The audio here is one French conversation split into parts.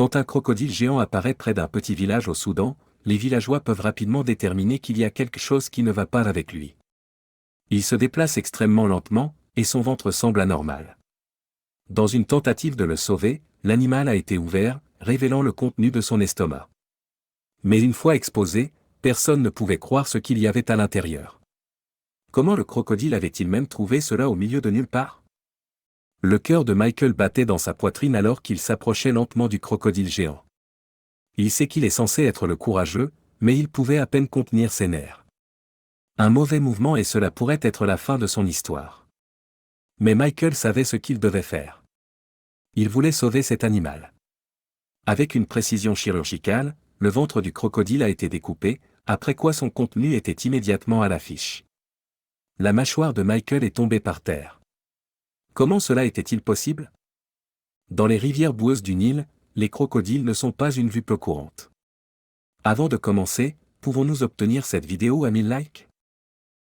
Quand un crocodile géant apparaît près d'un petit village au Soudan, les villageois peuvent rapidement déterminer qu'il y a quelque chose qui ne va pas avec lui. Il se déplace extrêmement lentement, et son ventre semble anormal. Dans une tentative de le sauver, l'animal a été ouvert, révélant le contenu de son estomac. Mais une fois exposé, personne ne pouvait croire ce qu'il y avait à l'intérieur. Comment le crocodile avait-il même trouvé cela au milieu de nulle part? Le cœur de Michael battait dans sa poitrine alors qu'il s'approchait lentement du crocodile géant. Il sait qu'il est censé être le courageux, mais il pouvait à peine contenir ses nerfs. Un mauvais mouvement et cela pourrait être la fin de son histoire. Mais Michael savait ce qu'il devait faire. Il voulait sauver cet animal. Avec une précision chirurgicale, le ventre du crocodile a été découpé, après quoi son contenu était immédiatement à l'affiche. La mâchoire de Michael est tombée par terre. Comment cela était-il possible? Dans les rivières boueuses du Nil, les crocodiles ne sont pas une vue peu courante. Avant de commencer, pouvons-nous obtenir cette vidéo à 1000 likes?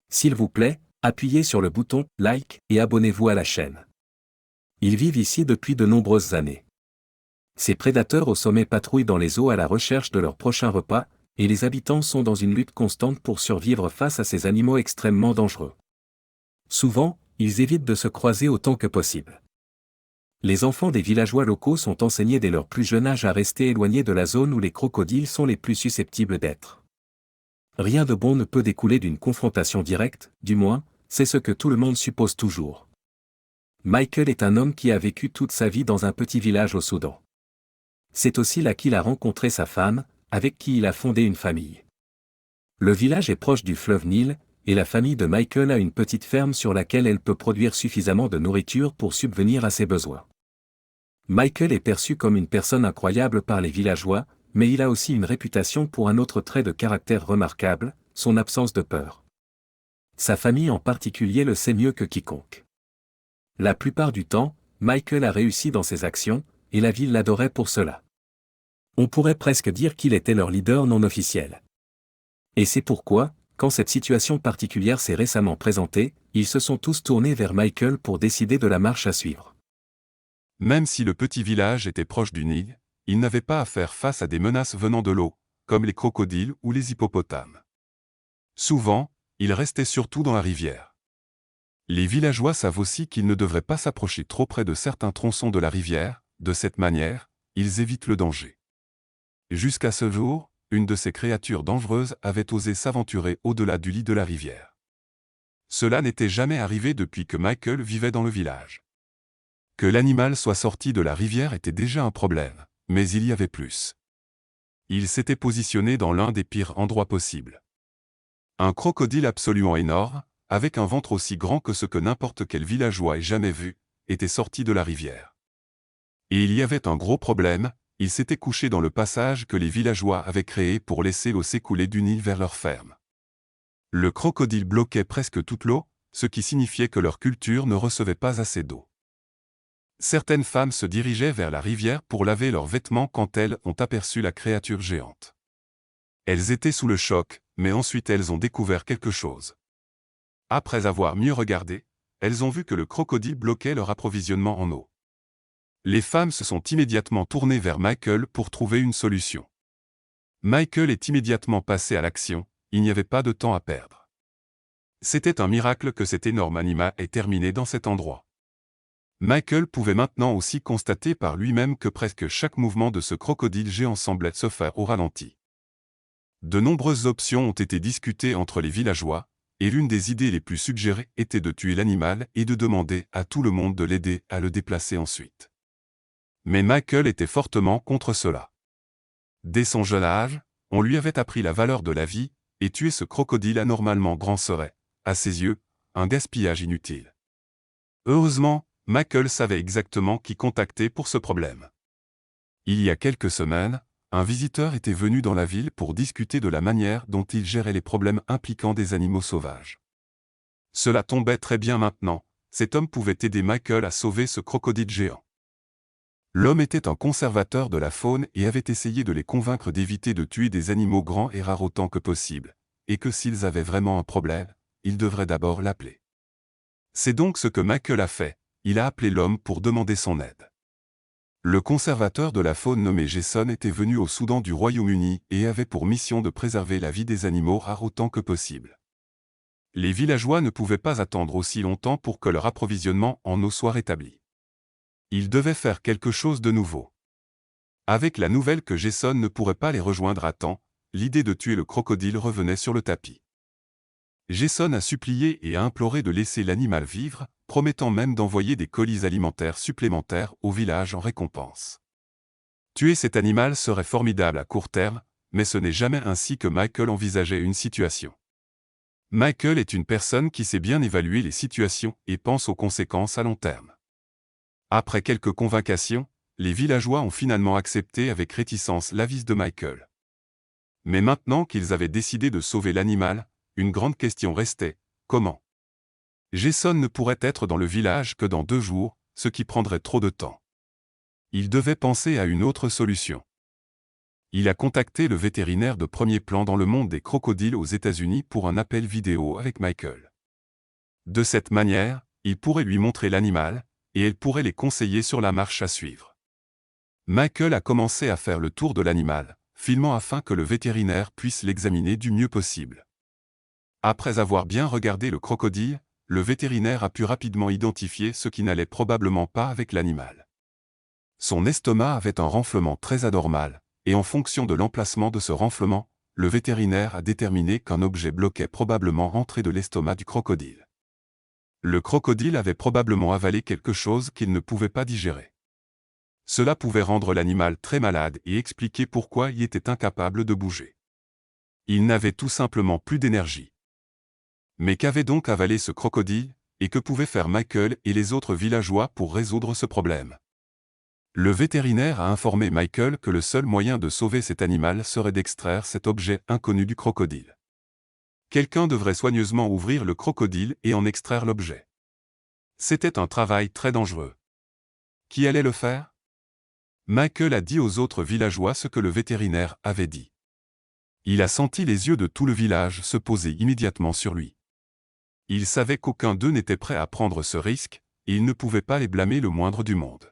S'il vous plaît, appuyez sur le bouton « Like » et abonnez-vous à la chaîne. Ils vivent ici depuis de nombreuses années. Ces prédateurs au sommet patrouillent dans les eaux à la recherche de leur prochain repas, et les habitants sont dans une lutte constante pour survivre face à ces animaux extrêmement dangereux. Souvent, ils évitent de se croiser autant que possible. Les enfants des villageois locaux sont enseignés dès leur plus jeune âge à rester éloignés de la zone où les crocodiles sont les plus susceptibles d'être. Rien de bon ne peut découler d'une confrontation directe, du moins, c'est ce que tout le monde suppose toujours. Michael est un homme qui a vécu toute sa vie dans un petit village au Soudan. C'est aussi là qu'il a rencontré sa femme, avec qui il a fondé une famille. Le village est proche du fleuve Nil, et la famille de Michael a une petite ferme sur laquelle elle peut produire suffisamment de nourriture pour subvenir à ses besoins. Michael est perçu comme une personne incroyable par les villageois, mais il a aussi une réputation pour un autre trait de caractère remarquable, son absence de peur. Sa famille en particulier le sait mieux que quiconque. La plupart du temps, Michael a réussi dans ses actions, et la ville l'adorait pour cela. On pourrait presque dire qu'il était leur leader non officiel. Et c'est pourquoi, quand cette situation particulière s'est récemment présentée, ils se sont tous tournés vers Michael pour décider de la marche à suivre. Même si le petit village était proche du Nil, il n'avait pas à faire face à des menaces venant de l'eau, comme les crocodiles ou les hippopotames. Souvent, il restait surtout dans la rivière. Les villageois savent aussi qu'ils ne devraient pas s'approcher trop près de certains tronçons de la rivière, de cette manière, ils évitent le danger. Jusqu'à ce jour, une de ces créatures dangereuses avait osé s'aventurer au-delà du lit de la rivière. Cela n'était jamais arrivé depuis que Michael vivait dans le village. Que l'animal soit sorti de la rivière était déjà un problème, mais il y avait plus. Il s'était positionné dans l'un des pires endroits possibles. Un crocodile absolument énorme, avec un ventre aussi grand que ce que n'importe quel villageois ait jamais vu, était sorti de la rivière. Et il y avait un gros problème, il s'était couché dans le passage que les villageois avaient créé pour laisser l'eau s'écouler du Nil vers leur ferme. Le crocodile bloquait presque toute l'eau, ce qui signifiait que leur culture ne recevait pas assez d'eau. Certaines femmes se dirigeaient vers la rivière pour laver leurs vêtements quand elles ont aperçu la créature géante. Elles étaient sous le choc, mais ensuite elles ont découvert quelque chose. Après avoir mieux regardé, elles ont vu que le crocodile bloquait leur approvisionnement en eau. Les femmes se sont immédiatement tournées vers Michael pour trouver une solution. Michael est immédiatement passé à l'action, il n'y avait pas de temps à perdre. C'était un miracle que cet énorme animal ait terminé dans cet endroit. Michael pouvait maintenant aussi constater par lui-même que presque chaque mouvement de ce crocodile géant semblait se faire au ralenti. De nombreuses options ont été discutées entre les villageois, et l'une des idées les plus suggérées était de tuer l'animal et de demander à tout le monde de l'aider à le déplacer ensuite. Mais Michael était fortement contre cela. Dès son jeune âge, on lui avait appris la valeur de la vie, et tuer ce crocodile anormalement grand serait, à ses yeux, un gaspillage inutile. Heureusement, Michael savait exactement qui contacter pour ce problème. Il y a quelques semaines, un visiteur était venu dans la ville pour discuter de la manière dont il gérait les problèmes impliquant des animaux sauvages. Cela tombait très bien maintenant, cet homme pouvait aider Michael à sauver ce crocodile géant. L'homme était un conservateur de la faune et avait essayé de les convaincre d'éviter de tuer des animaux grands et rares autant que possible, et que s'ils avaient vraiment un problème, ils devraient d'abord l'appeler. C'est donc ce que Michael a fait. Il a appelé l'homme pour demander son aide. Le conservateur de la faune nommé Jason était venu au Soudan du Royaume-Uni et avait pour mission de préserver la vie des animaux rares autant que possible. Les villageois ne pouvaient pas attendre aussi longtemps pour que leur approvisionnement en eau soit rétabli. Ils devaient faire quelque chose de nouveau. Avec la nouvelle que Jason ne pourrait pas les rejoindre à temps, l'idée de tuer le crocodile revenait sur le tapis. Jason a supplié et a imploré de laisser l'animal vivre, promettant même d'envoyer des colis alimentaires supplémentaires au village en récompense. Tuer cet animal serait formidable à court terme, mais ce n'est jamais ainsi que Michael envisageait une situation. Michael est une personne qui sait bien évaluer les situations et pense aux conséquences à long terme. Après quelques convaincations, les villageois ont finalement accepté avec réticence l'avis de Michael. Mais maintenant qu'ils avaient décidé de sauver l'animal, une grande question restait, comment? Jason ne pourrait être dans le village que dans 2 jours, ce qui prendrait trop de temps. Il devait penser à une autre solution. Il a contacté le vétérinaire de premier plan dans le monde des crocodiles aux États-Unis pour un appel vidéo avec Michael. De cette manière, il pourrait lui montrer l'animal, et elle pourrait les conseiller sur la marche à suivre. Michael a commencé à faire le tour de l'animal, filmant afin que le vétérinaire puisse l'examiner du mieux possible. Après avoir bien regardé le crocodile, le vétérinaire a pu rapidement identifier ce qui n'allait probablement pas avec l'animal. Son estomac avait un renflement très anormal, et en fonction de l'emplacement de ce renflement, le vétérinaire a déterminé qu'un objet bloquait probablement l'entrée de l'estomac du crocodile. Le crocodile avait probablement avalé quelque chose qu'il ne pouvait pas digérer. Cela pouvait rendre l'animal très malade et expliquer pourquoi il était incapable de bouger. Il n'avait tout simplement plus d'énergie. Mais qu'avait donc avalé ce crocodile, et que pouvaient faire Michael et les autres villageois pour résoudre ce problème? Le vétérinaire a informé Michael que le seul moyen de sauver cet animal serait d'extraire cet objet inconnu du crocodile. Quelqu'un devrait soigneusement ouvrir le crocodile et en extraire l'objet. C'était un travail très dangereux. Qui allait le faire? Michael a dit aux autres villageois ce que le vétérinaire avait dit. Il a senti les yeux de tout le village se poser immédiatement sur lui. Il savait qu'aucun d'eux n'était prêt à prendre ce risque, et il ne pouvait pas les blâmer le moindre du monde.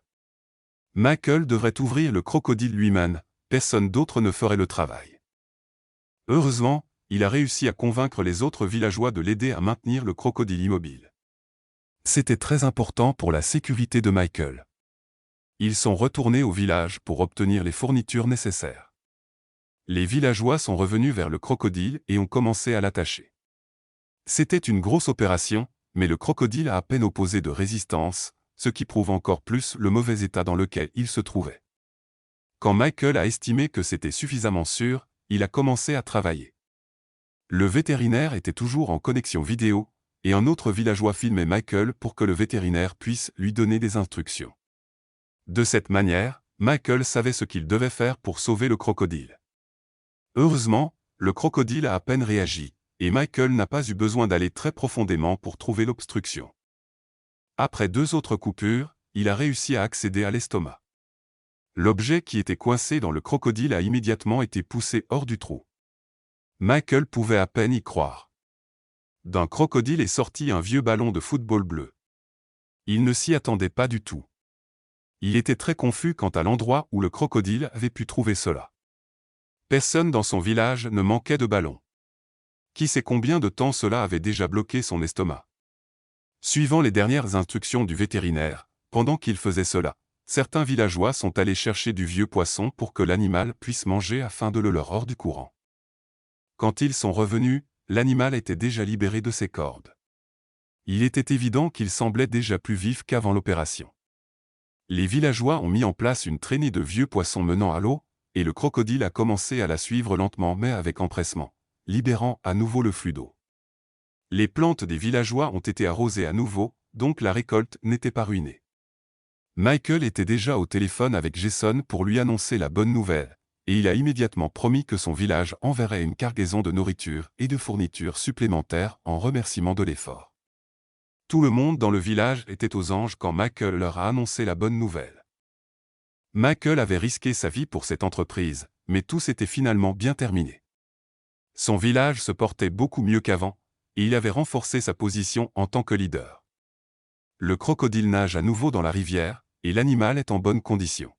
Michael devrait ouvrir le crocodile lui-même, personne d'autre ne ferait le travail. Heureusement, il a réussi à convaincre les autres villageois de l'aider à maintenir le crocodile immobile. C'était très important pour la sécurité de Michael. Ils sont retournés au village pour obtenir les fournitures nécessaires. Les villageois sont revenus vers le crocodile et ont commencé à l'attacher. C'était une grosse opération, mais le crocodile a à peine opposé de résistance, ce qui prouve encore plus le mauvais état dans lequel il se trouvait. Quand Michael a estimé que c'était suffisamment sûr, il a commencé à travailler. Le vétérinaire était toujours en connexion vidéo, et un autre villageois filmait Michael pour que le vétérinaire puisse lui donner des instructions. De cette manière, Michael savait ce qu'il devait faire pour sauver le crocodile. Heureusement, le crocodile a à peine réagi, et Michael n'a pas eu besoin d'aller très profondément pour trouver l'obstruction. Après 2 autres coupures, il a réussi à accéder à l'estomac. L'objet qui était coincé dans le crocodile a immédiatement été poussé hors du trou. Michael pouvait à peine y croire. D'un crocodile est sorti un vieux ballon de football bleu. Il ne s'y attendait pas du tout. Il était très confus quant à l'endroit où le crocodile avait pu trouver cela. Personne dans son village ne manquait de ballon. Qui sait combien de temps cela avait déjà bloqué son estomac? Suivant les dernières instructions du vétérinaire, pendant qu'il faisait cela, certains villageois sont allés chercher du vieux poisson pour que l'animal puisse manger afin de le leur hors du courant. Quand ils sont revenus, l'animal était déjà libéré de ses cordes. Il était évident qu'il semblait déjà plus vif qu'avant l'opération. Les villageois ont mis en place une traînée de vieux poissons menant à l'eau, et le crocodile a commencé à la suivre lentement mais avec empressement, libérant à nouveau le flux d'eau. Les plantes des villageois ont été arrosées à nouveau, donc la récolte n'était pas ruinée. Michael était déjà au téléphone avec Jason pour lui annoncer la bonne nouvelle, et il a immédiatement promis que son village enverrait une cargaison de nourriture et de fournitures supplémentaires en remerciement de l'effort. Tout le monde dans le village était aux anges quand Michael leur a annoncé la bonne nouvelle. Michael avait risqué sa vie pour cette entreprise, mais tout s'était finalement bien terminé. Son village se portait beaucoup mieux qu'avant, et il avait renforcé sa position en tant que leader. Le crocodile nage à nouveau dans la rivière, et l'animal est en bonne condition.